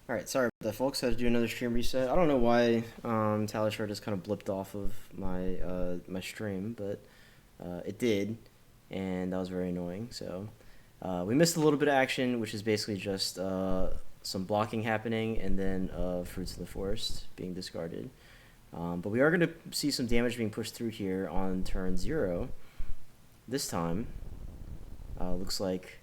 Alright, sorry about that, folks. I had to do another stream reset. I don't know why Tally Shard just kind of blipped off of my stream, but it did, and that was very annoying. So we missed a little bit of action, which is basically just some blocking happening, and then Fruits of the Forest being discarded. But we are going to see some damage being pushed through here on turn 0. This time, looks like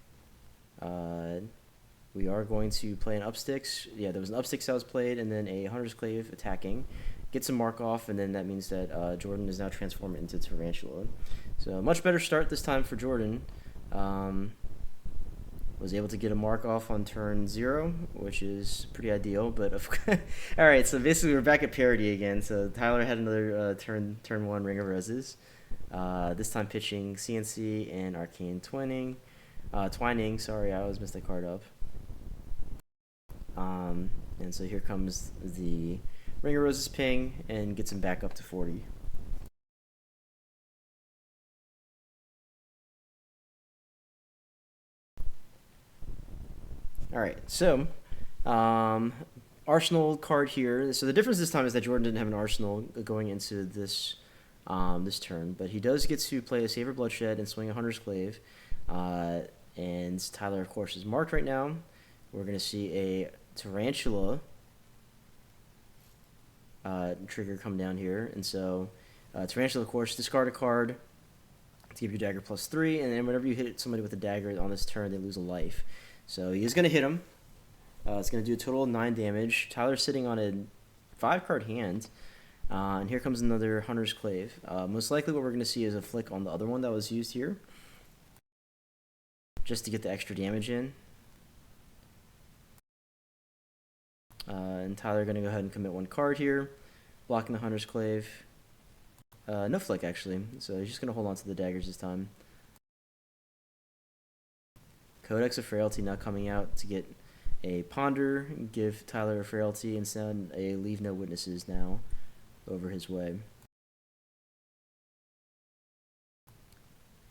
we are going to play an Upsticks. Yeah, there was an Upsticks that was played, and then a Hunter's Clave attacking. Get some mark off, and then that means that Jordan is now transformed into Tarantula. So much better start this time for Jordan. Was able to get a mark off on turn 0, which is pretty ideal. But all right, so basically we're back at parity again. So Tyler had another turn 1 Ring of Roses. This time pitching CNC and Arcane Twining. Sorry, I always messed that card up. And so here comes the Ring of Roses ping and gets him back up to 40. Alright, so Arsenal card here. So the difference this time is that Jordan didn't have an Arsenal going into this this turn, but he does get to play a Savor Bloodshed and swing a Hunter's Clave. And Tyler, of course, is marked right now. We're going to see a Tarantula trigger come down here. And so Tarantula, of course, discard a card to give your dagger +3, and then whenever you hit somebody with a dagger on this turn, they lose a life. So he is going to hit him. It's going to do a total of 9 damage. Tyler's sitting on a 5-card hand. And here comes another Hunter's Clave. Most likely what we're going to see is a flick on the other one that was used here, just to get the extra damage in. And Tyler going to go ahead and commit 1 card here, blocking the Hunter's Clave. No flick, actually, so he's just going to hold on to the daggers this time. Codex of Frailty now coming out to get a Ponder, give Tyler a Frailty, and send a Leave No Witnesses now over his way.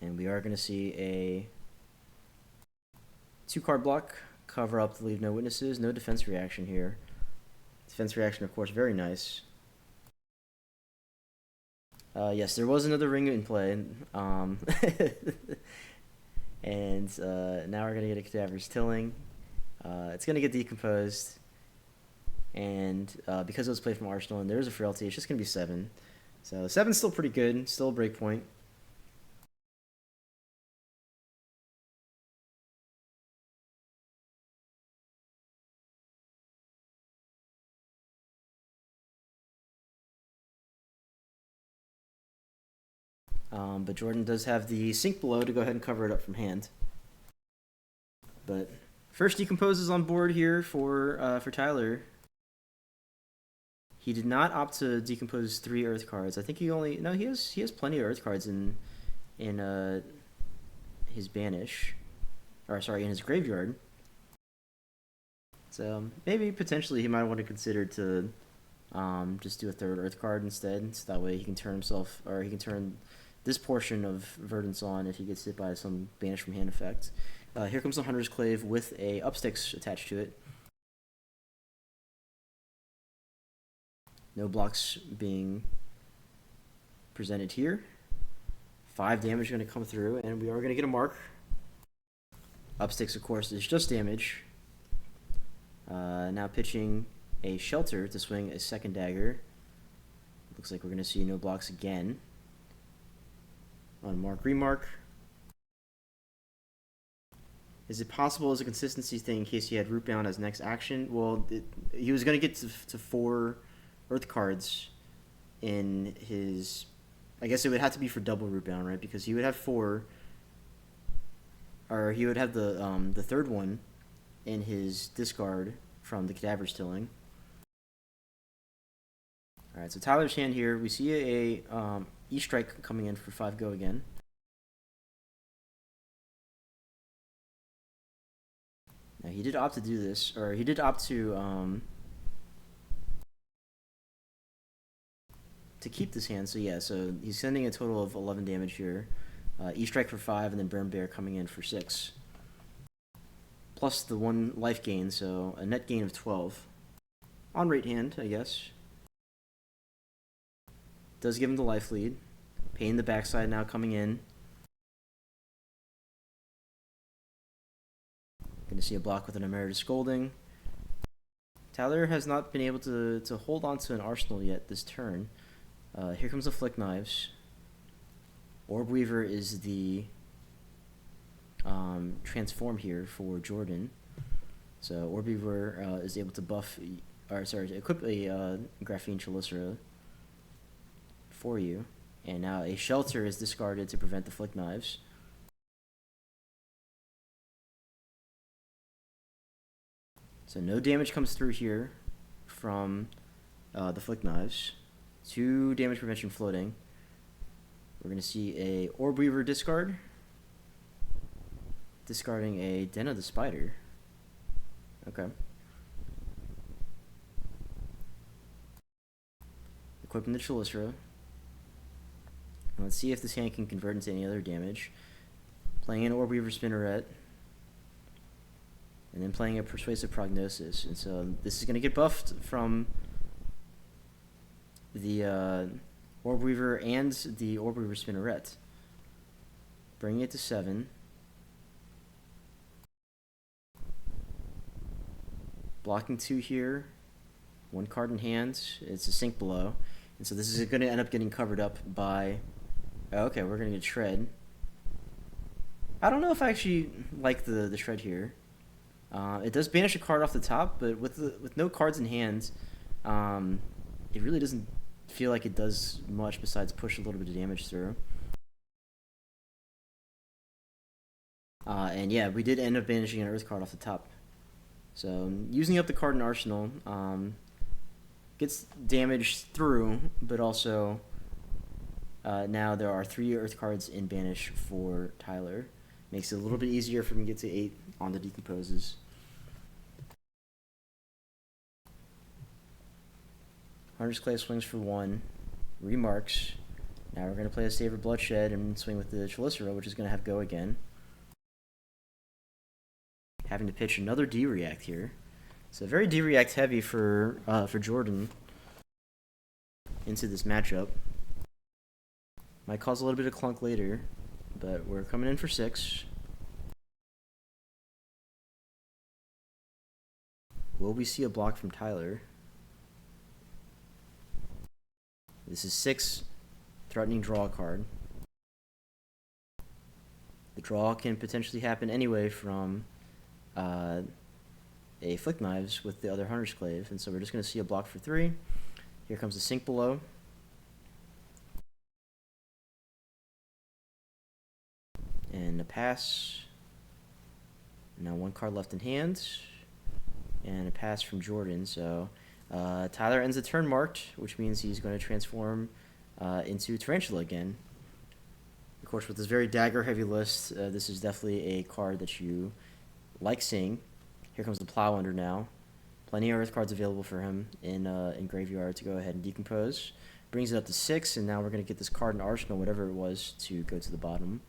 And we are going to see a 2-card block, cover up the Leave No Witnesses. No defense reaction here. Defense reaction, of course, very nice. Yes, there was another ring in play. And now we're going to get a Cadaver's Tilling. It's going to get decomposed. And because it was played from Arsenal and there's a Frailty, it's just going to be 7. So 7's still pretty good. Still a break point. But Jordan does have the Sink Below to go ahead and cover it up from hand. But first decomposes on board here for Tyler. He did not opt to decompose 3 Earth cards. I think he has plenty of Earth cards in his banish, or sorry, in his graveyard. So maybe potentially he might want to consider to just do a 3rd Earth card instead, so that way he can turn himself, or he can turn this portion of Verdance on if he gets hit by some banish from hand effect. Here comes the Hunter's Clave with a Upsticks attached to it. No blocks being presented here. 5 damage going to come through, and we are going to get a mark. Upsticks, of course, is just damage. Now pitching a Shelter to swing a 2nd dagger. Looks like we're going to see no blocks again. On mark, remark. Is it possible as a consistency thing in case he had Rootbound as next action? Well, he was going to get to 4 Earth cards in his... I guess it would have to be for double Rootbound, right? Because he would have 4... Or he would have the 3rd one in his discard from the Cadaver's Tilling. Alright, so Tyler's hand here. We see a E-Strike coming in for 5 go again. Now he did opt to do this, or he did opt to keep this hand. So yeah, so he's sending a total of 11 damage here. E-Strike for 5, and then Burn Bear coming in for 6. plus the 1 life gain, so a net gain of 12. On right hand, I guess. Does give him the life lead. Pain in the backside now coming in. Going to see a block with an Emeritus Scolding. Tyler has not been able to hold on to an arsenal yet this turn. Here comes the Flick Knives. Orb Weaver is the transform here for Jordan. So Orb Weaver is able to equip a Graphene Chelicera for you. And now a Shelter is discarded to prevent the Flick Knives. So no damage comes through here from the Flick Knives. 2 damage prevention floating. We're going to see a Orb Weaver discard. Discarding a Den of the Spider. Okay. Equipping the Chelicera. Let's see if this hand can convert into any other damage. Playing an Orb Weaver Spinneret. And then playing a Persuasive Prognosis. And so this is going to get buffed from the Orb Weaver and the Orb Weaver Spinneret. Bringing it to 7. Blocking 2 here. 1 card in hand. It's a Sink Below. And so this is going to end up getting covered up by... Oh, okay, we're going to get Shred. I don't know if I actually like the Shred here. It does banish a card off the top, but with no cards in hand, it really doesn't feel like it does much besides push a little bit of damage through. And yeah, we did end up banishing an Earth card off the top. So using up the card in Arsenal gets damage through, but also now there are 3 Earth cards in banish for Tyler. Makes it a little bit easier for him to get to 8 on the Decomposes. Hunter's Clay swings for 1. Remarks. Now we're going to play a Savor Bloodshed and swing with the Chelicera, which is going to have go again. Having to pitch another D-React here. So very D-React heavy for Jordan into this matchup. Might cause a little bit of clunk later, but we're coming in for 6. Will we see a block from Tyler? This is 6, threatening draw card. The draw can potentially happen anyway from a Flick Knives with the other Hunter's Clave, and so we're just going to see a block for 3. Here comes the Sink Below. And a pass. Now 1 card left in hand. And a pass from Jordan, so Tyler ends the turn marked, which means he's going to transform into Tarantula again. Of course, with this very dagger-heavy list, this is definitely a card that you like seeing. Here comes the Plow Under now. Plenty of Earth cards available for him in Graveyard to go ahead and decompose. Brings it up to 6, and now we're going to get this card in Arsenal, whatever it was, to go to the bottom.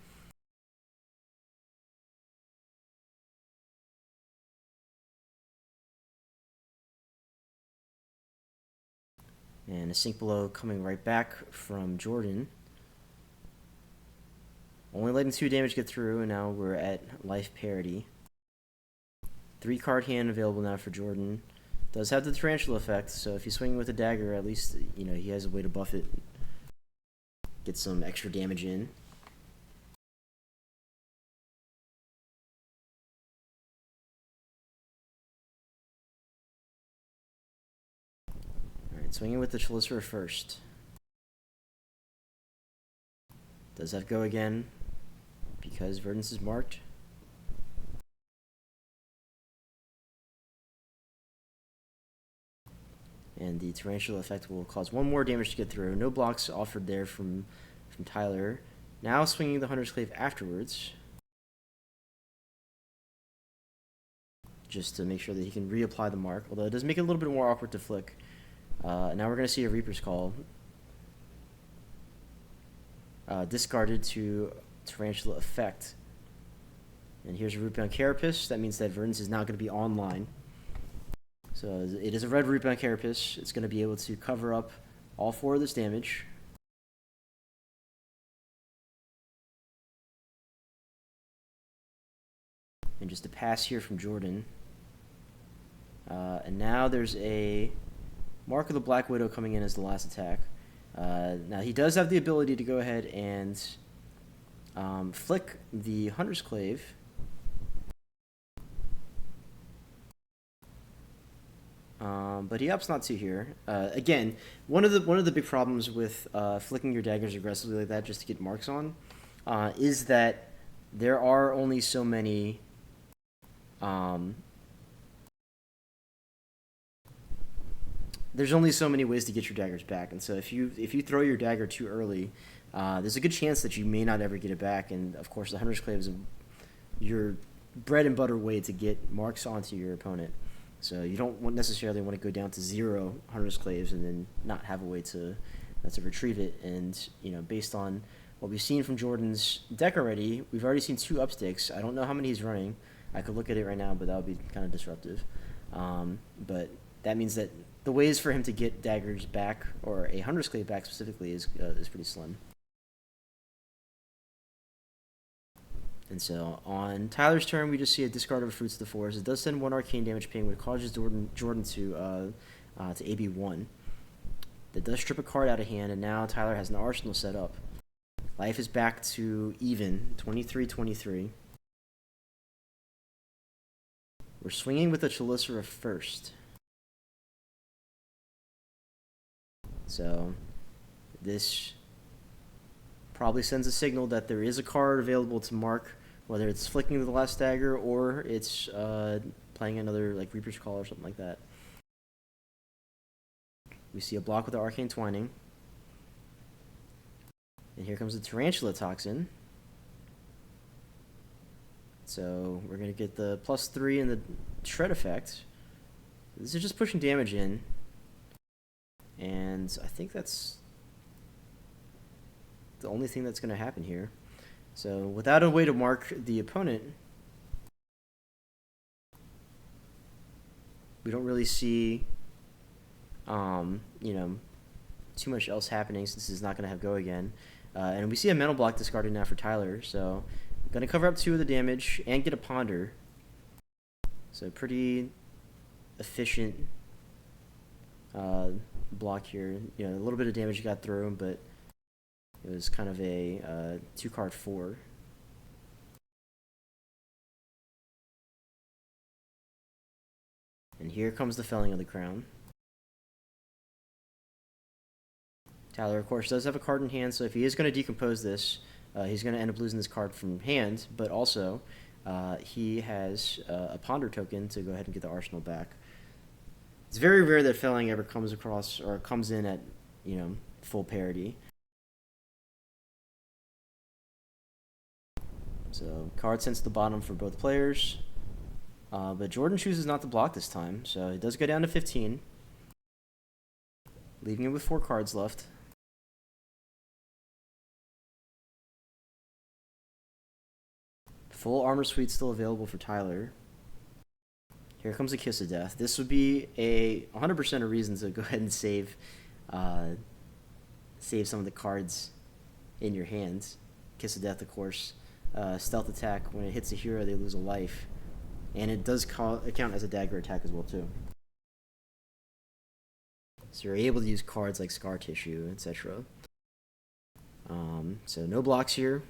And a Sink Below coming right back from Jordan. Only letting 2 damage get through, and now we're at life parity. 3 card hand available now for Jordan. Does have the Tarantula effect, so if he's swinging with a dagger, at least he has a way to buff it. Get some extra damage in. Alright, swinging with the Chelicera first. Does that go again? Because Verdance is marked. And the Tarantula effect will cause 1 more damage to get through. No blocks offered there from Tyler. Now swinging the Hunter's Clave afterwards. Just to make sure that he can reapply the mark. Although it does make it a little bit more awkward to flick. Now we're going to see a Reaper's Call. Discarded to Tarantula effect. And here's a root-bound carapace. That means that Verdance is now going to be online. So it is a red root-bound carapace. It's going to be able to cover up all 4 of this damage. And just a pass here from Jordan. And now there's a Mark of the Black Widow coming in as the last attack. Now he does have the ability to go ahead and flick the Hunter's Clave. But he opts not to here. Again, one of the big problems with flicking your daggers aggressively like that just to get marks on is that there are only so many there's only so many ways to get your daggers back, and so if you throw your dagger too early, there's a good chance that you may not ever get it back. And of course, the Hunter's Clave is your bread and butter way to get marks onto your opponent. So you don't necessarily want to go down to 0 Hunter's Claves and then not have a way to retrieve it. And based on what we've seen from Jordan's deck already, we've already seen 2 upsticks. I don't know how many he's running. I could look at it right now, but that would be kind of disruptive. But that means that the ways for him to get daggers back, or a Hunter's Clave back specifically, is pretty slim. And so on Tyler's turn, we just see a discard of Fruits of the Forest. It does send 1 arcane damage ping, which causes Jordan to AB1. That does strip a card out of hand, and now Tyler has an arsenal set up. Life is back to even, 23-23. We're swinging with the Chelicera first. So this probably sends a signal that there is a card available to mark, whether it's flicking with the last dagger or it's playing another like Reaper's Call or something like that. We see a block with the Arcane Twining. And here comes the Tarantula Toxin. So we're going to get the +3 and the Shred effect. This is just pushing damage in. And I think that's the only thing that's going to happen here. So without a way to mark the opponent, we don't really see, too much else happening since this is not going to have go again. And we see a mental block discarded now for Tyler. So I'm going to cover up 2 of the damage and get a Ponder. So pretty efficient block here. A little bit of damage got through him, but it was kind of a 2-card 4. And here comes the Felling of the Crown. Tyler, of course, does have a card in hand, so if he is going to decompose this, he's going to end up losing this card from hand, but also he has a Ponder token to go ahead and get the arsenal back. It's very rare that Felling ever comes across or comes in at, full parity. So card sent to the bottom for both players. But Jordan chooses not to block this time, so it does go down to 15. Leaving it with 4 cards left. Full Armor Suite still available for Tyler. Here comes a Kiss of Death. This would be 100% a reason to go ahead and save some of the cards in your hands. Kiss of Death, of course. Stealth attack. When it hits a hero, they lose a life. And it does count as a dagger attack as well, too. So you're able to use cards like Scar Tissue, etc. So no blocks here.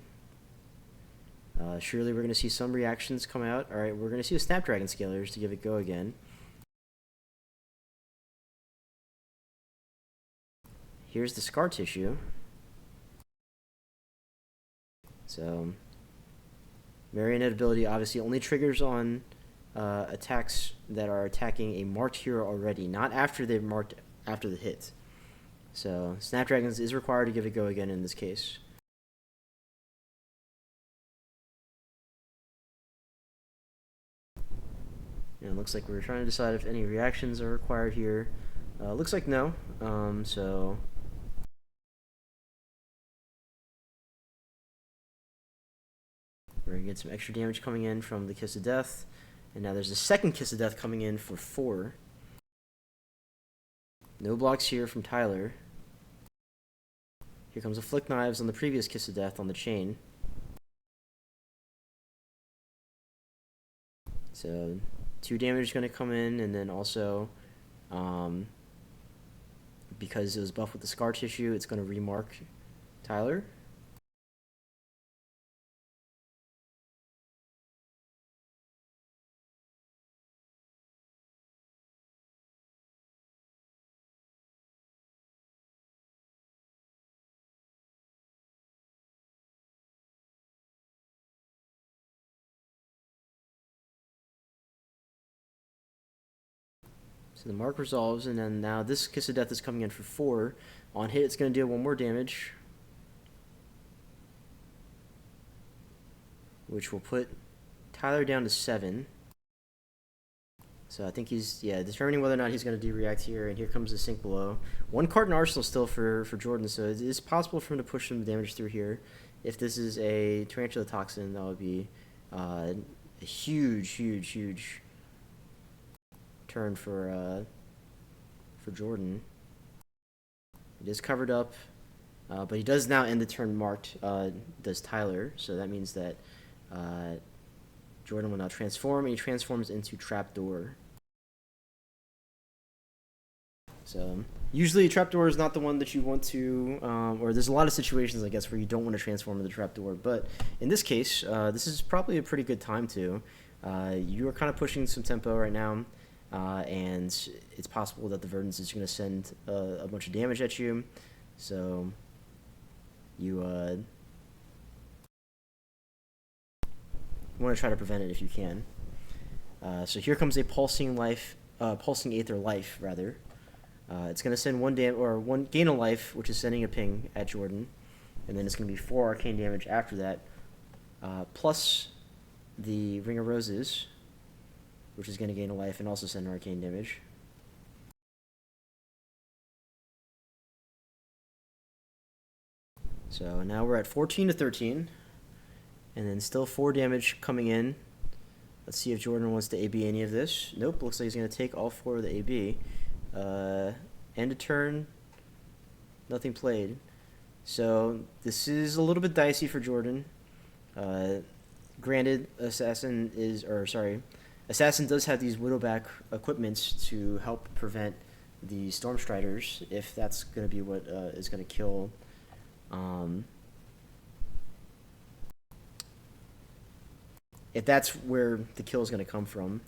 Surely we're going to see some reactions come out. Alright, we're going to see a Snapdragon Scalers to give it go again. Here's the Scar Tissue. So Marionette ability obviously only triggers on attacks that are attacking a marked hero already, not after they've marked after the hit. So Snapdragons is required to give it go again in this case. And it looks like we're trying to decide if any reactions are required here. Looks like no. So We're going to get some extra damage coming in from the Kiss of Death. And now there's a second Kiss of Death coming in for 4. No blocks here from Tyler. Here comes a Flick Knives on the previous Kiss of Death on the chain. So 2 damage is going to come in, and then also, because it was buffed with the Scar Tissue, it's going to remark Tyler. So the mark resolves, and then now this Kiss of Death is coming in for 4. On hit, it's going to deal 1 more damage, which will put Tyler down to 7. So I think he's, determining whether or not he's going to do-react here, and here comes the Sink Below. 1 card in Arsenal still for Jordan, so it is possible for him to push some damage through here. If this is a Tarantula Toxin, that would be a huge turn for Jordan. It is covered up, but he does now end the turn marked, does Tyler, so that means that Jordan will now transform, and he transforms into Trapdoor. So usually Trapdoor is not the one that you want to, or there's a lot of situations, I guess, where you don't want to transform into Trapdoor, but in this case, this is probably a pretty good time to. You are kind of pushing some tempo right now, and it's possible that the Verdance is going to send a bunch of damage at you, so you want to try to prevent it if you can. So here comes a Pulsing Aether Life, rather. It's going to send 1 gain a life, which is sending a ping at Jordan, and then it's going to be 4 arcane damage after that, plus the Ring of Roses, which is going to gain a life and also send arcane damage. So now we're at 14 to 13, and then still 4 damage coming in. Let's see if Jordan wants to AB any of this. Nope, looks like he's going to take all 4 of the AB. End of turn, nothing played. So this is a little bit dicey for Jordan. Granted, Assassin does have these Widowback equipments to help prevent the Stormstriders, if that's going to be what is going to kill if that's where the kill is going to come from.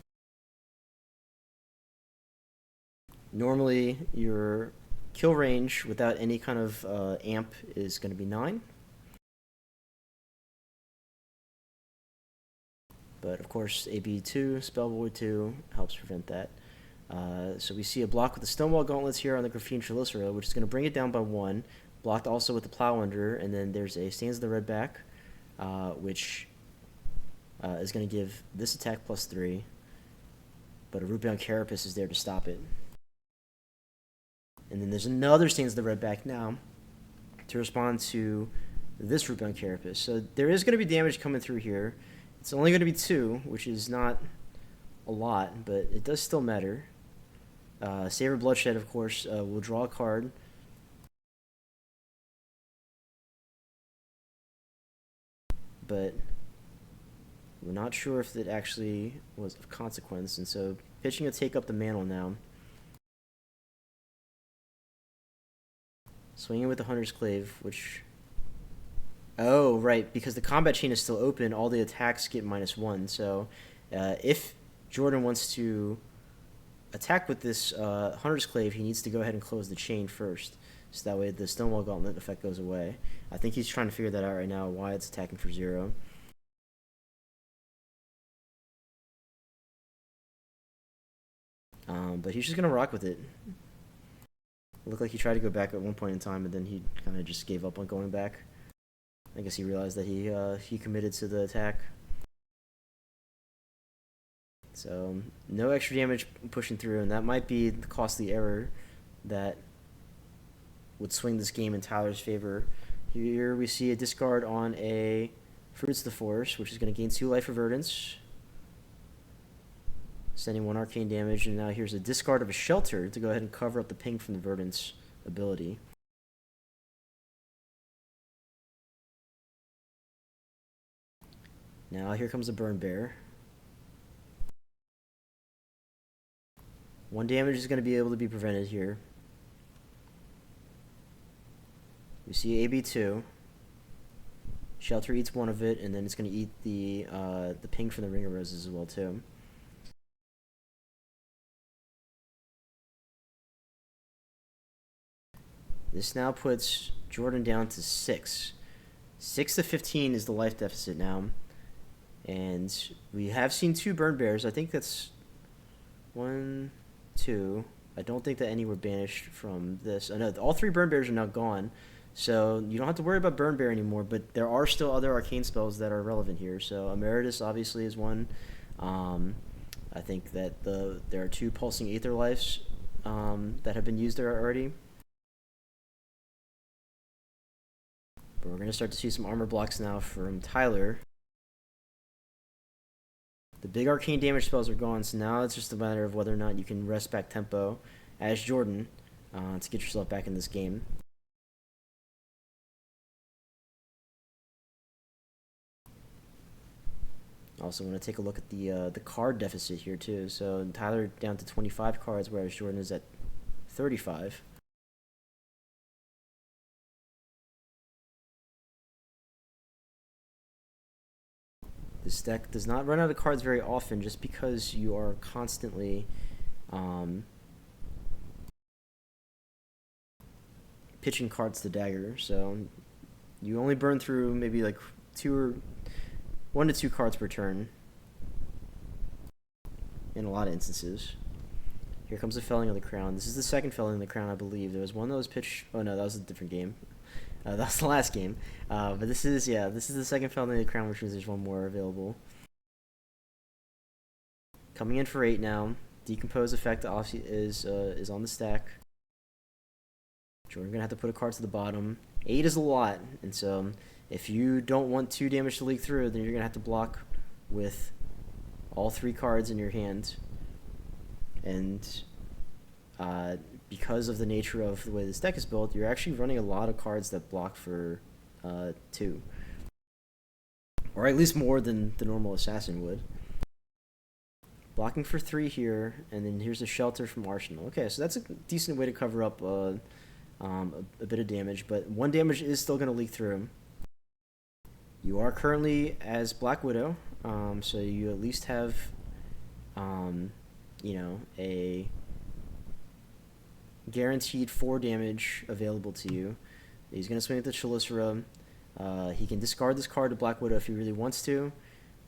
Normally, your kill range without any kind of amp is going to be 9. But of course, AB2, Spell Void 2 helps prevent that. So we see a block with the Stonewall Gauntlets here on the Graphene Chelicera, which is going to bring it down by 1. Blocked also with the Plow Under, and then there's a Stands of the Redback, which is going to give this attack plus 3. But a Rootbound Carapace is there to stop it. And then there's another Stands of the Redback now to respond to this Rootbound Carapace. So there is going to be damage coming through here. It's only going to be 2, which is not a lot, but it does still matter. Savor Bloodshed, of course, will draw a card. But we're not sure if it actually was of consequence, and so pitching to take up the Mantle now. Swinging with the Hunter's Clave, which... Oh, right, because the combat chain is still open, all the attacks get -1, so if Jordan wants to attack with this Hunter's Clave, he needs to go ahead and close the chain first, so that way the Stonewall Gauntlet effect goes away. I think he's trying to figure that out right now, why it's attacking for 0. But he's just going to rock with it. It looked like he tried to go back at one point in time, but then he kind of just gave up on going back. I guess he realized that he committed to the attack. So no extra damage pushing through, and that might be the costly error that would swing this game in Tyler's favor. Here we see a discard on a Fruits of the Forest, which is going to gain 2 life for Verdance. Sending 1 arcane damage, and now here's a discard of a Shelter to go ahead and cover up the ping from the Verdance ability. Now here comes a Burn Bear. 1 damage is going to be able to be prevented here. We see AB2. Shelter eats 1 of it, and then it's going to eat the ping from the Ring of Roses as well too. This now puts Jordan down to 6. 6 to 15 is the life deficit now. And we have seen 2 Burn Bears. I think that's 1, 2. I don't think that any were banished from this. I know all 3 Burn Bears are now gone. So you don't have to worry about Burn Bear anymore, but there are still other arcane spells that are relevant here. So Emeritus obviously is one. I think that there are 2 Pulsing Aether Lives that have been used there already. But we're going to start to see some armor blocks now from Tyler. The big arcane damage spells are gone, so now it's just a matter of whether or not you can rest back tempo as Jordan to get yourself back in this game. Also want to take a look at the card deficit here too. So Tyler down to 25 cards, whereas Jordan is at 35. This deck does not run out of cards very often just because you are constantly pitching cards to dagger. So you only burn through maybe like 1 to 2 cards per turn in a lot of instances. Here comes the Felling of the Crown. This is the second Felling of the Crown, I believe. There was one that was pitched. Oh no, that was a different game. That was the last game. But this is the second Felling of the Crown, which means there's 1 more available. Coming in for 8 now. Decompose effect is on the stack. Jordan gonna have to put a card to the bottom. 8 is a lot, and so if you don't want 2 damage to leak through, then you're gonna have to block with all 3 cards in your hand. And because of the nature of the way this deck is built, you're actually running a lot of cards that block for 2, or at least more than the normal assassin would. Blocking for 3 here, and then here's a Shelter from Arsenal. Okay, so that's a decent way to cover up a bit of damage, but 1 damage is still going to leak through. You are currently as Black Widow, so you at least have, a guaranteed 4 damage available to you. He's going to swing at the Chelicera. He can discard this card to Black Widow if he really wants to.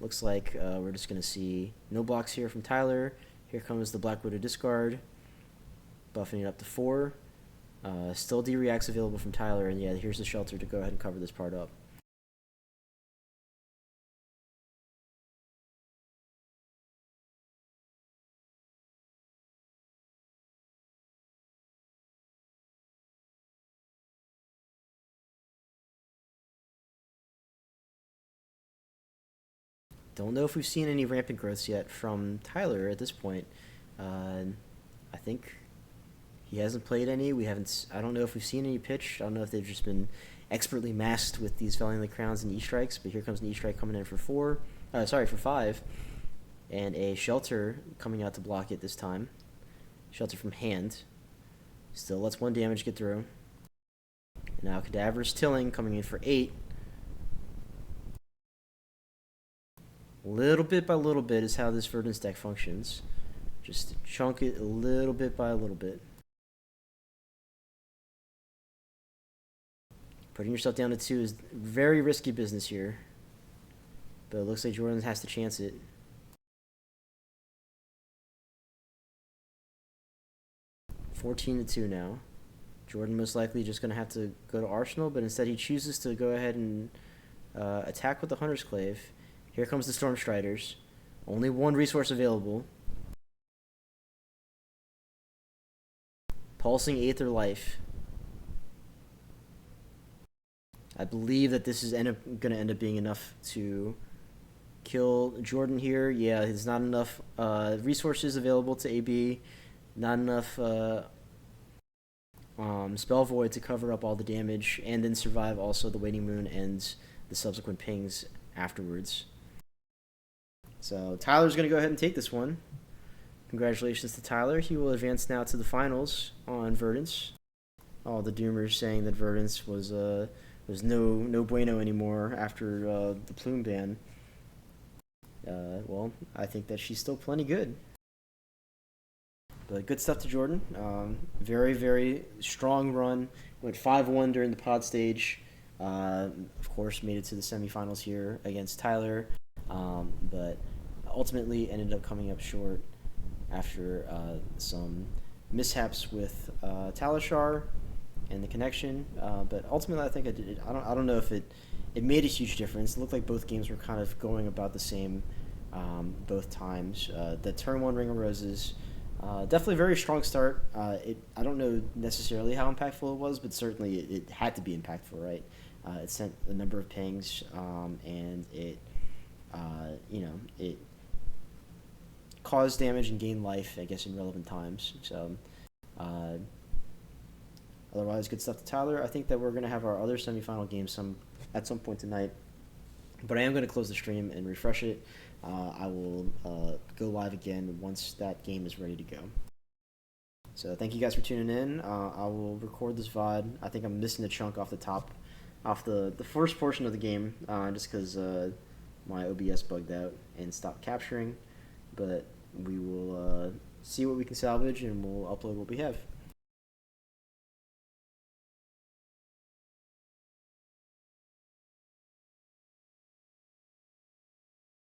Looks like we're just going to see no blocks here from Tyler. Here comes the Black Widow discard, buffing it up to 4. Still D-Reacts available from Tyler, and yeah, here's the Shelter to go ahead and cover this part up. Don't know if we've seen any rampant growths yet from Tyler at this point. I think he hasn't played any. I don't know if we've seen any pitch. I don't know if they've just been expertly masked with these Felling of the Crowns and E-Strikes, but here comes an E-Strike coming in for 5. And a Shelter coming out to block it this time. Shelter from hand. Still lets 1 damage get through. And now Cadaverous Tilling coming in for 8. Little bit by little bit is how this Verdance deck functions. Just chunk it a little bit by a little bit. Putting yourself down to 2 is very risky business here. But it looks like Jordan has to chance it. (14-2) now. Jordan most likely just going to have to go to Arsenal, but instead he chooses to go ahead and attack with the Hunter's Clave. Here comes the Storm Striders. Only 1 resource available. Pulsing Aether Life. I believe that this is going to end up being enough to kill Jordan here. Yeah, there's not enough resources available to AB, not enough spell void to cover up all the damage, and then survive also the waning moon and the subsequent pings afterwards. So Tyler's going to go ahead and take this one. Congratulations to Tyler. He will advance now to the finals on Verdance. All the doomers saying that Verdance was no bueno anymore after the plume ban. Well, I think that she's still plenty good. But good stuff to Jordan. Very, very strong run. Went 5-1 during the pod stage. Of course, made it to the semifinals here against Tyler. But ultimately ended up coming up short after some mishaps with Talishar and the connection. But ultimately, I think I did it. I don't know if it made a huge difference. It looked like both games were kind of going about the same both times. The turn 1 Ring of Roses, definitely a very strong start. I don't know necessarily how impactful it was, but certainly it had to be impactful, right? It sent a number of pings, and it caused damage and gained life, I guess, in relevant times. So, otherwise, good stuff to Tyler. I think that we're going to have our other semifinal game at some point tonight. But I am going to close the stream and refresh it. I will go live again once that game is ready to go. So thank you guys for tuning in. I will record this VOD. I think I'm missing a chunk off the first portion of the game, just because my OBS bugged out and stopped capturing. But we will see what we can salvage, and we'll upload what we have.